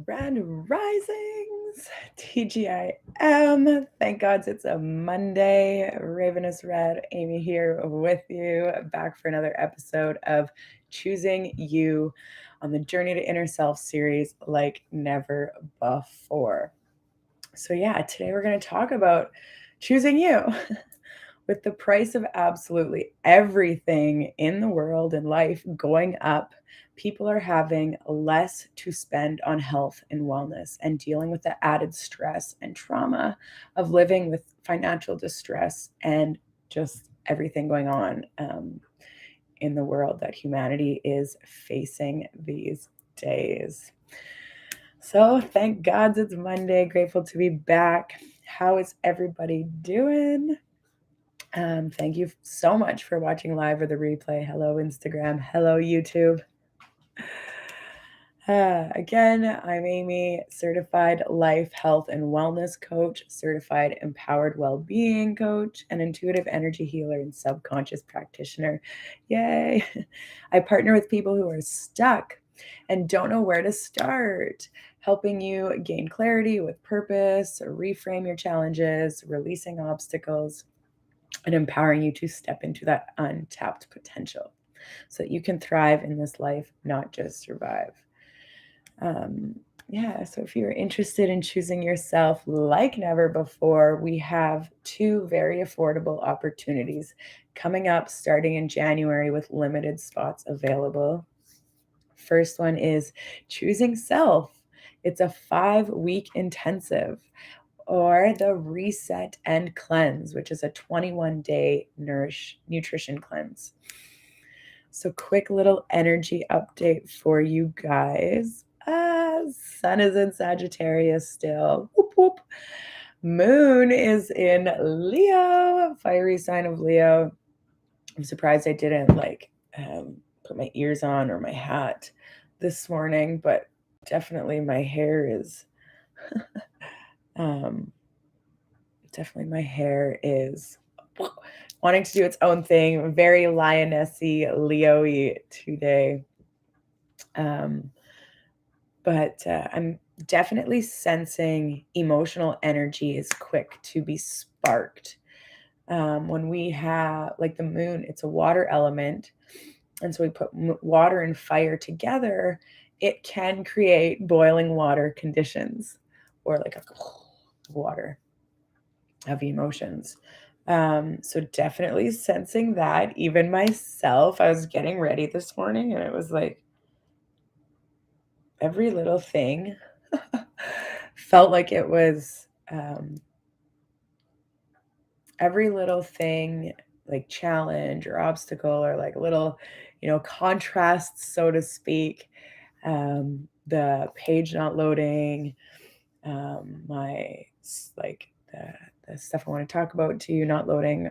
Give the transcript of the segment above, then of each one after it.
Grand Risings, TGIM. Thank God it's a Monday. Ravenous Red, Amy here with you, back for another episode of Choosing You on the Journey to Inner Self series like never before. So, yeah, today we're going to talk about choosing you. With the price of absolutely everything in the world and life going up, people are having less to spend on health and wellness and dealing with the added stress and trauma of living with financial distress and just everything going on in the world that humanity is facing these days. So thank God it's Monday. Grateful to be back. How is everybody doing? Thank you so much for watching live or the replay. Hello, Instagram. Hello, YouTube. Again, I'm Amy, certified life, health, and wellness coach, certified empowered well-being coach, and intuitive energy healer and subconscious practitioner. Yay! I partner with people who are stuck and don't know where to start, helping you gain clarity with purpose, reframe your challenges, releasing obstacles, and empowering you to step into that untapped potential so that you can thrive in this life, not just survive. So if you're interested in choosing yourself like never before, we have two very affordable opportunities coming up starting in January with limited spots available. First one is Choosing Self. It's a 5-week intensive, or the Reset and Cleanse, which is a 21-day nutrition cleanse. So quick little energy update for you guys. Sun is in Sagittarius still. Whoop, whoop. Moon is in Leo, fiery sign of Leo. I'm surprised I didn't put my ears on or my hat this morning, but definitely my hair is wanting to do its own thing. Very lionessy, Leo-y today. But I'm definitely sensing emotional energy is quick to be sparked. When we have, like the moon, it's a water element. And so we put water and fire together, it can create boiling water conditions or like a water of emotions. So definitely sensing that. Even myself, I was getting ready this morning and it was like every little thing felt like it was every little thing like challenge or obstacle or like little, contrasts, so to speak. The page not loading, the stuff I want to talk about to you not loading,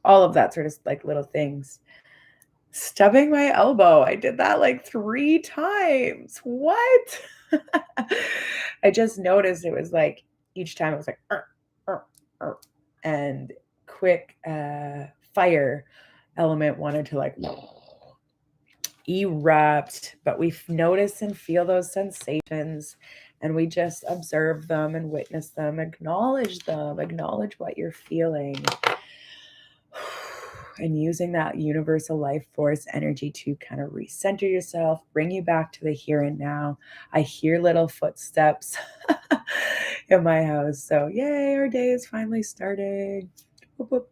all of that sort of like little things. Stubbing my elbow. I did that like 3 times. What? I just noticed it was like each time it was like and quick fire element wanted to like erupt, but we notice and feel those sensations and we just observe them and witness them, acknowledge what you're feeling, and using that universal life force energy to kind of recenter yourself, bring you back to the here and now. I hear little footsteps in my house. So yay, our day is finally starting. Whoop, whoop.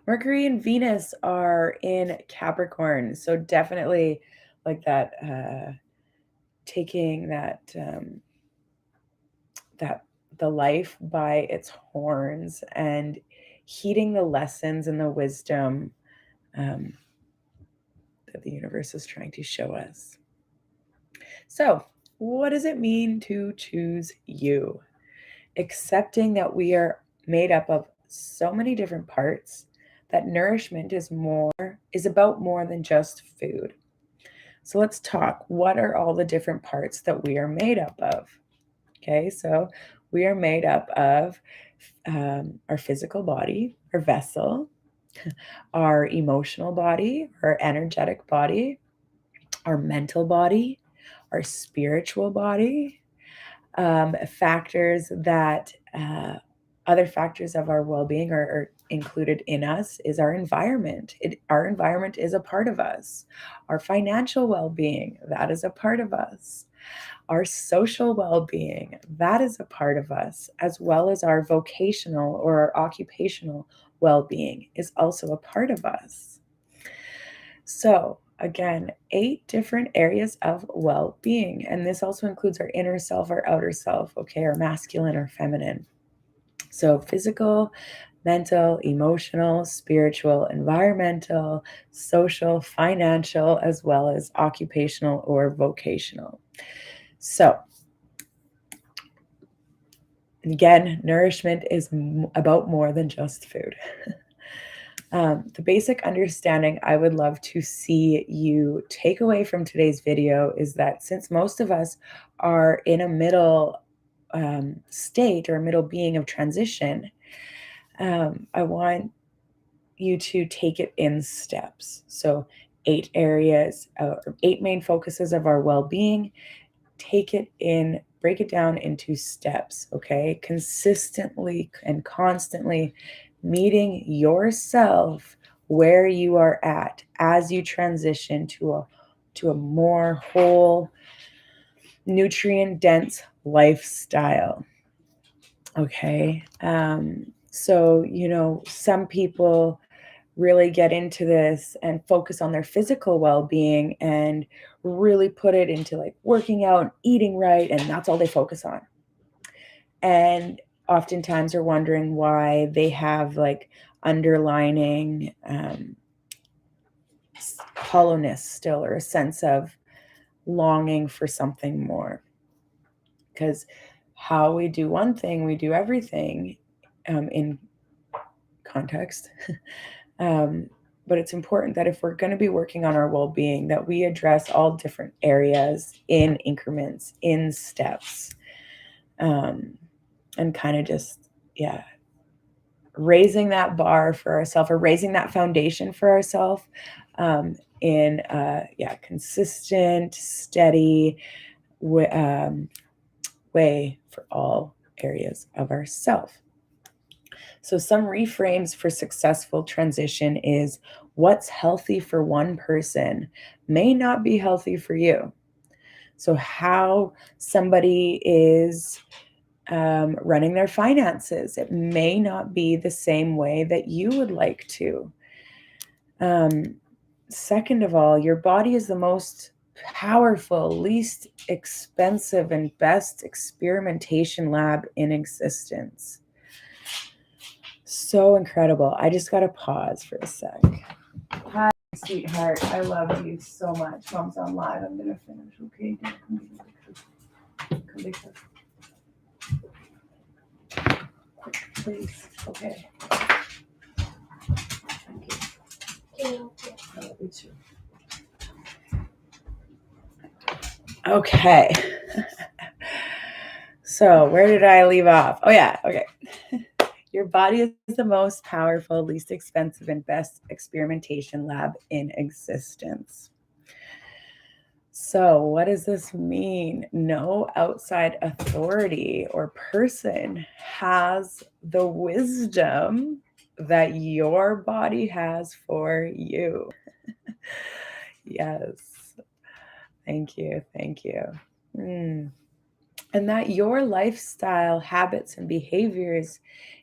Mercury and Venus are in Capricorn. So definitely like that, taking that, the life by its horns and heeding the lessons and the wisdom that the universe is trying to show us. So what does it mean to choose you? Accepting that we are made up of so many different parts, that nourishment is about more than just food. So let's talk. What are all the different parts that we are made up of? Okay, so we are made up of our physical body, our vessel, our emotional body, our energetic body, our mental body, our spiritual body. Factors that other factors of our well-being are included in us is our environment. Our environment is a part of us. Our financial well-being, that is a part of us. Our social well-being, that is a part of us, as well as our vocational or our occupational well-being is also a part of us. So again, 8 different areas of well-being. And this also includes our inner self, our outer self, okay, our masculine or feminine. So physical, mental, emotional, spiritual, environmental, social, financial, as well as occupational or vocational. So again, nourishment is about more than just food. The basic understanding I would love to see you take away from today's video is that since most of us are in a middle state or a middle being of transition, I want you to take it in steps. So 8 areas, 8 main focuses of our well-being. Break it down into steps, okay? Consistently and constantly meeting yourself where you are at as you transition to a more whole, nutrient-dense lifestyle, okay? So, some people really get into this and focus on their physical well-being and really put it into like working out, eating right, and that's all they focus on. And oftentimes are wondering why they have like underlining hollowness still, or a sense of longing for something more. Because how we do one thing, we do everything in context. But it's important that if we're going to be working on our well-being, that we address all different areas in increments, in steps, and kind of just, raising that bar for ourselves, or raising that foundation for ourselves in consistent, steady way for all areas of ourself. So some reframes for successful transition is what's healthy for one person may not be healthy for you. So how somebody is running their finances, it may not be the same way that you would like to. Second of all, your body is the most powerful, least expensive, and best experimentation lab in existence. So incredible. I just got to pause for a sec. Hi, sweetheart. I love you so much. Mom's on live. I'm going to finish. Okay. Come back. Please. Okay. Thank you. I love you too. Okay. So where did I leave off? Oh yeah. Okay. Your body is the most powerful, least expensive, and best experimentation lab in existence. So what does this mean? No outside authority or person has the wisdom that your body has for you. Yes. Thank you. Thank you. And that your lifestyle habits and behaviors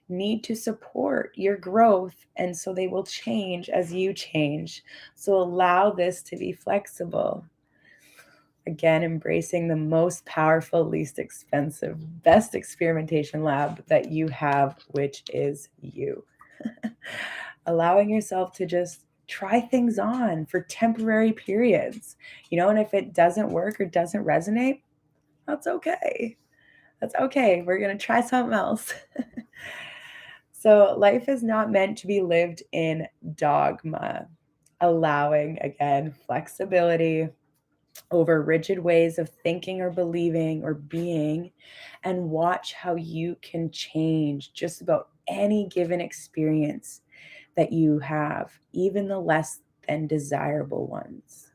need to support your growth, and so they will change as you change. So allow this to be flexible. Again, embracing the most powerful, least expensive, best experimentation lab that you have, which is you. Allowing yourself to just try things on for temporary periods, and if it doesn't work or doesn't resonate, that's okay. That's okay. We're going to try something else. So life is not meant to be lived in dogma, allowing, again, flexibility over rigid ways of thinking or believing or being, and watch how you can change just about any given experience that you have, even the less than desirable ones.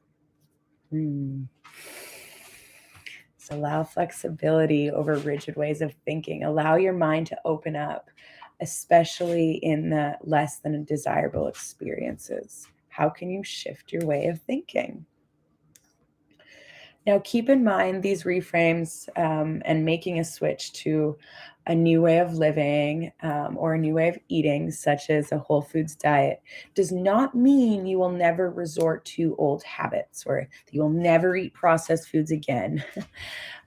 So allow flexibility over rigid ways of thinking. Allow your mind to open up, especially in the less than desirable experiences. How can you shift your way of thinking? Now, keep in mind these reframes and making a switch to a new way of living or a new way of eating, such as a whole foods diet, does not mean you will never resort to old habits or you will never eat processed foods again.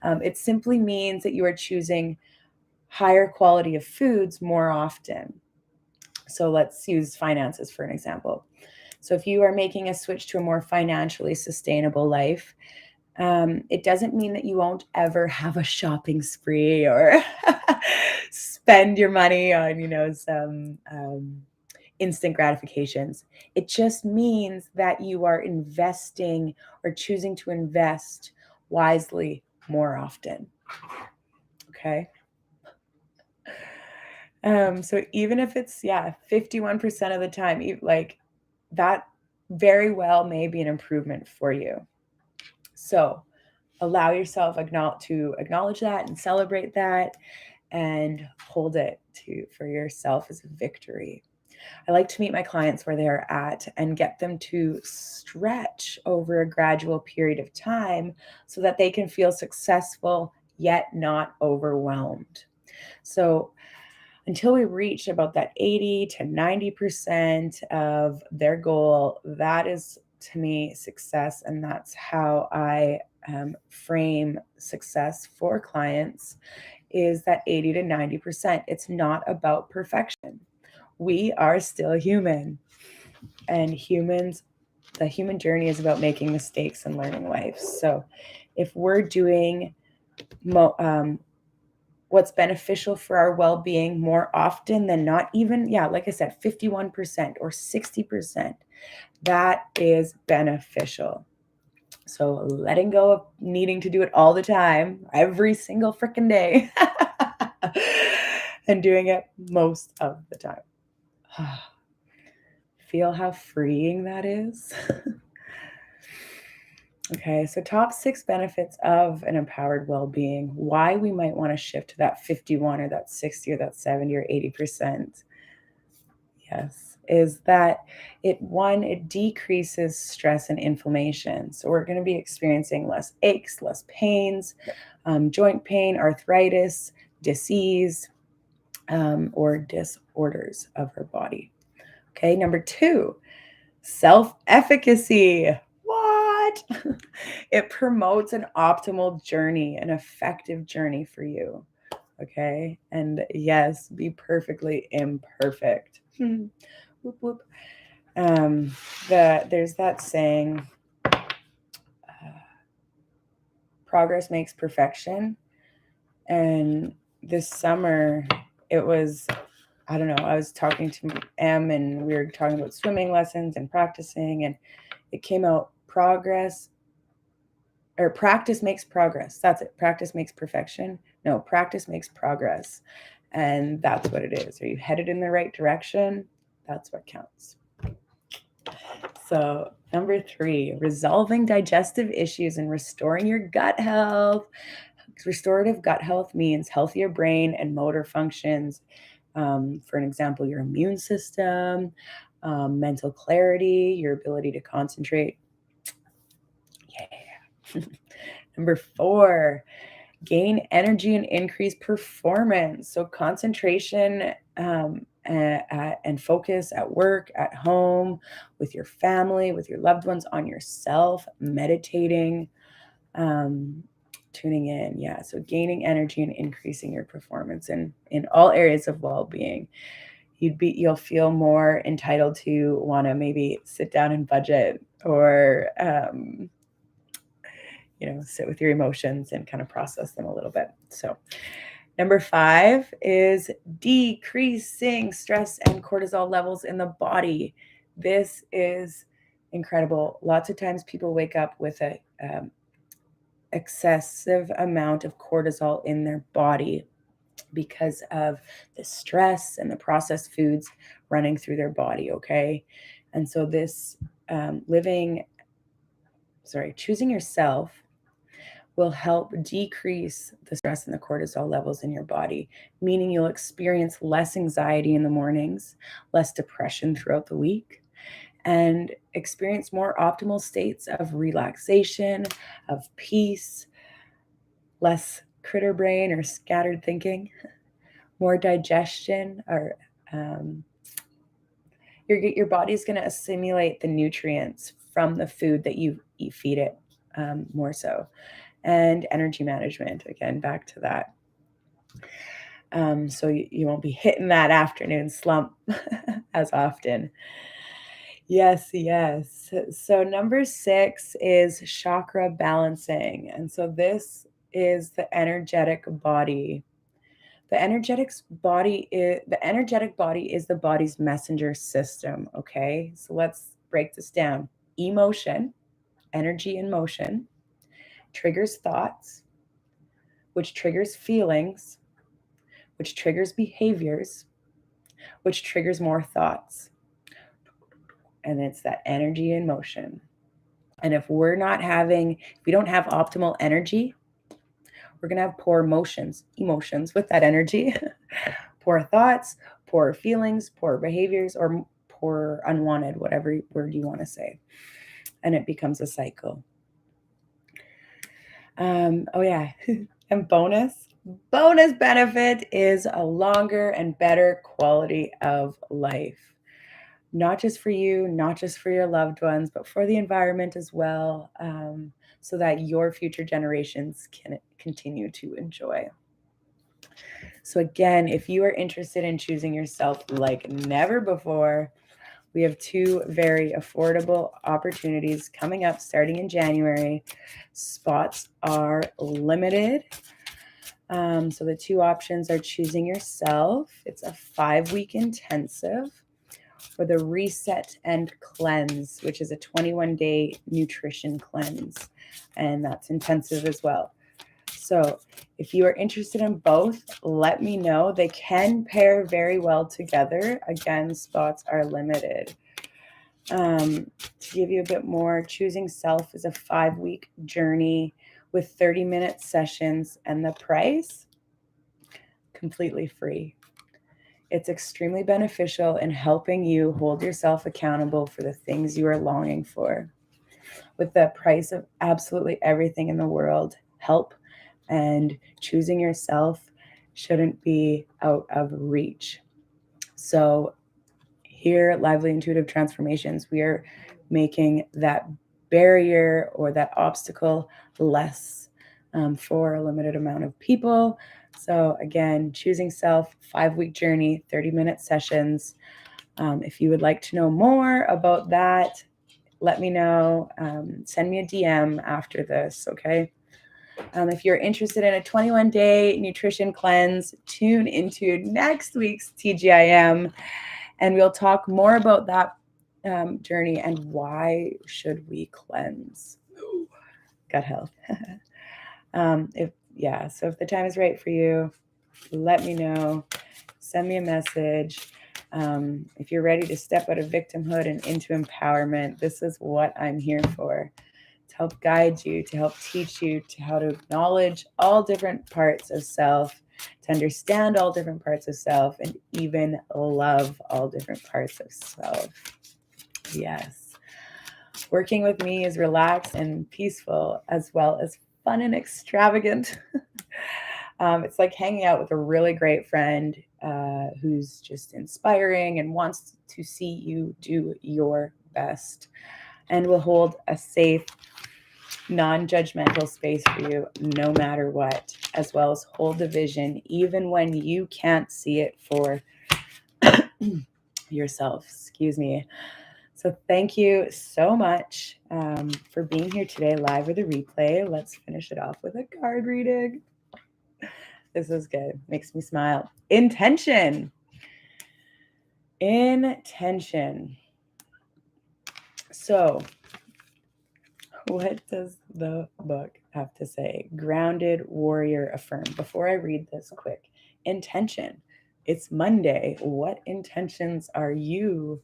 It simply means that you are choosing higher quality of foods more often. So let's use finances for an example. So if you are making a switch to a more financially sustainable life, it doesn't mean that you won't ever have a shopping spree or spend your money on, some instant gratifications. It just means that you are investing or choosing to invest wisely more often. Okay. So even if it's 51% of the time, like that very well may be an improvement for you. So allow yourself to acknowledge that and celebrate that and hold it for yourself as a victory. I like to meet my clients where they're at and get them to stretch over a gradual period of time so that they can feel successful yet not overwhelmed. So until we reach about that 80 to 90% of their goal, that is to me success. And that's how I frame success for clients, is that 80 to 90%. It's not about perfection. We are still human, and the human journey is about making mistakes and learning life. So if we're doing what's beneficial for our well-being more often than not, even, like I said, 51% or 60%, that is beneficial. So letting go of needing to do it all the time, every single freaking day, and doing it most of the time. Feel how freeing that is? Okay, so top 6 benefits of an empowered well-being, why we might want to shift to that 51 or that 60 or that 70 or 80%. Yes, is that it decreases stress and inflammation. So we're going to be experiencing less aches, less pains, joint pain, arthritis, disease, or disorders of our body. Okay, number 2, self-efficacy. What? It promotes an optimal journey, an effective journey for you. Okay. And yes, be perfectly imperfect. Whoop, whoop. There's that saying, progress makes perfection. And this summer, it was, I don't know, I was talking to Em and we were talking about swimming lessons and practicing, and it came out practice makes progress. That's it. Practice makes perfection. No, practice makes progress. And that's what it is. Are you headed in the right direction? That's what counts. So, number 3, resolving digestive issues and restoring your gut health. Restorative gut health means healthier brain and motor functions. For an example, your immune system, mental clarity, your ability to concentrate. Yeah. Number 4, gain energy and increase performance. So concentration and focus at work, at home, with your family, with your loved ones, on yourself, meditating, tuning in. Yeah. So gaining energy and increasing your performance in all areas of well-being. You'll feel more entitled to want to maybe sit down and budget, or sit with your emotions and kind of process them a little bit. So number 5 is decreasing stress and cortisol levels in the body. This is incredible. Lots of times people wake up with a excessive amount of cortisol in their body because of the stress and the processed foods running through their body. Okay. And so this choosing yourself will help decrease the stress and the cortisol levels in your body, meaning you'll experience less anxiety in the mornings, less depression throughout the week, and experience more optimal states of relaxation, of peace, less critter brain or scattered thinking, more digestion, or your body's going to assimilate the nutrients from the food that you feed it, more so. And energy management, again, back to that. So you won't be hitting that afternoon slump as often. Yes. So number 6 is chakra balancing. And so this is the energetic body. The energetic body is the body's messenger system, okay? So let's break this down. Emotion, energy in motion, triggers thoughts, which triggers feelings, which triggers behaviors, which triggers more thoughts. And it's that energy in motion. And if we don't have optimal energy, we're going to have poor emotions with that energy, poor thoughts, poor feelings, poor behaviors, or poor unwanted, whatever word you want to say. And it becomes a cycle. Oh yeah. And bonus benefit is a longer and better quality of life. Not just for you, not just for your loved ones, but for the environment as well, so that your future generations can continue to enjoy. So again, if you are interested in choosing yourself like never before, we have 2 very affordable opportunities coming up starting in January. Spots are limited. So the 2 options are choosing yourself. It's a 5-week intensive, or the reset and cleanse, which is a 21-day nutrition cleanse. And that's intensive as well. So if you are interested in both, let me know. They can pair very well together. Again, spots are limited. To give you a bit more, choosing self is a 5-week journey with 30-minute sessions, and the price, completely free. It's extremely beneficial in helping you hold yourself accountable for the things you are longing for. With the price of absolutely everything in the world, help and choosing yourself shouldn't be out of reach. So here at Lively Intuitive Transformations, we are making that barrier or that obstacle less, for a limited amount of people. So again, choosing self, 5-week journey, 30-minute sessions. If you would like to know more about that, let me know. Send me a DM after this, okay? If you're interested in a 21-day nutrition cleanse, tune into next week's TGIM, and we'll talk more about that journey and why should we cleanse. Gut health. So if the time is right for you, let me know. Send me a message. If you're ready to step out of victimhood and into empowerment, this is what I'm here for. To help guide you, to help teach you to how to acknowledge all different parts of self, to understand all different parts of self, and even love all different parts of self. Yes. Working with me is relaxed and peaceful, as well as fun and extravagant. It's like hanging out with a really great friend who's just inspiring and wants to see you do your best, and will hold a safe, non-judgmental space for you no matter what, as well as hold the vision even when you can't see it for yourself. Excuse me. So thank you so much for being here today, live with a replay. Let's finish it off with a card reading. This is good. Makes me smile. Intention. So what does the book have to say? Grounded warrior affirm. Before I read this, quick. Intention. It's Monday. What intentions are you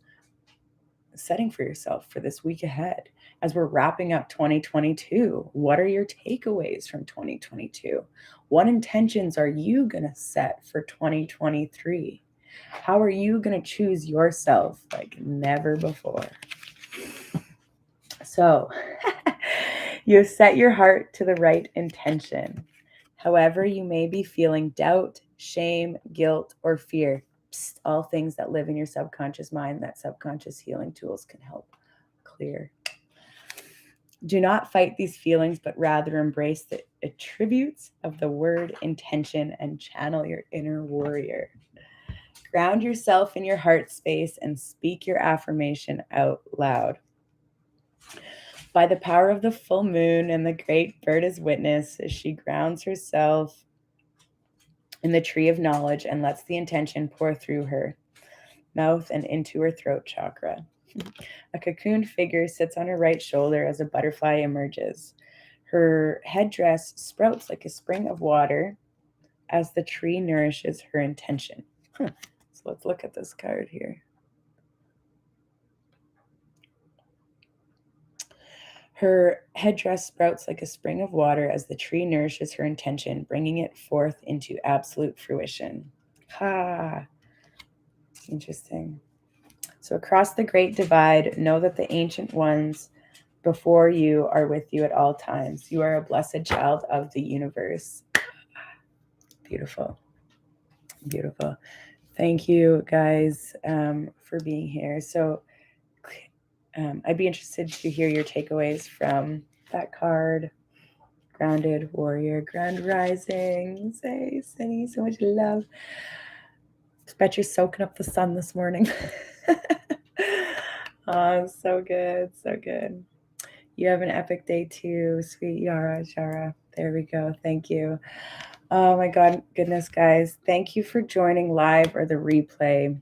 setting for yourself for this week ahead? As we're wrapping up 2022, what are your takeaways from 2022? What intentions are you going to set for 2023? How are you going to choose yourself like never before? So, you set your heart to the right intention. However, you may be feeling doubt, shame, guilt, or fear. Psst, all things that live in your subconscious mind that subconscious healing tools can help clear. Do not fight these feelings, but rather embrace the attributes of the word intention and channel your inner warrior. Ground yourself in your heart space and speak your affirmation out loud. By the power of the full moon and the great bird as witness, as she grounds herself in the tree of knowledge and lets the intention pour through her mouth and into her throat chakra. A cocooned figure sits on her right shoulder as a butterfly emerges. Her headdress sprouts like a spring of water as the tree nourishes her intention. So let's look at this card here. Her headdress sprouts like a spring of water as the tree nourishes her intention, bringing it forth into absolute fruition. Ha! Interesting. So across the great divide, know that the ancient ones before you are with you at all times. You are a blessed child of the universe. Beautiful. Beautiful. Thank you guys for being here. So I'd be interested to hear your takeaways from that card. Grounded warrior, grand rising. Say, sending you so much love. I bet you're soaking up the sun this morning. Oh, so good, so good. You have an epic day too, sweet Shara. There we go. Thank you. Oh my goodness, guys. Thank you for joining live or the replay.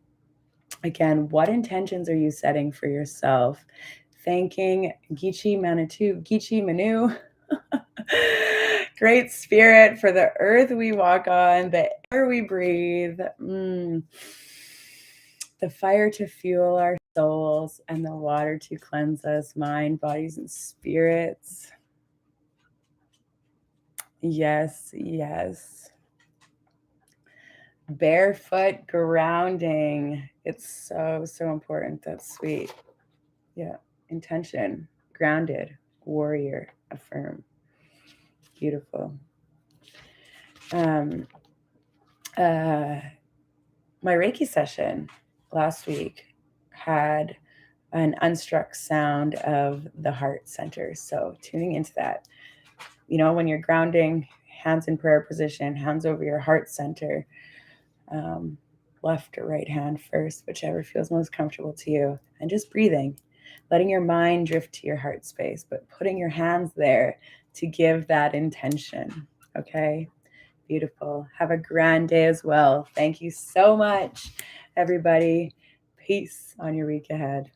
Again, what intentions are you setting for yourself? Thanking Gichi Manu, Great Spirit, for the earth we walk on, the air we breathe, the fire to fuel our souls, and the water to cleanse us, mind, bodies, and spirits. Yes, yes. Barefoot grounding. It's so, so important. That's sweet. Yeah. Intention, grounded, warrior, affirm. Beautiful. My Reiki session last week had an unstruck sound of the heart center. So tuning into that, when you're grounding, hands in prayer position, hands over your heart center, left or right hand first, whichever feels most comfortable to you, and just breathing, letting your mind drift to your heart space, but putting your hands there to give that intention. Okay. Beautiful. Have a grand day as well. Thank you so much, everybody. Peace on your week ahead.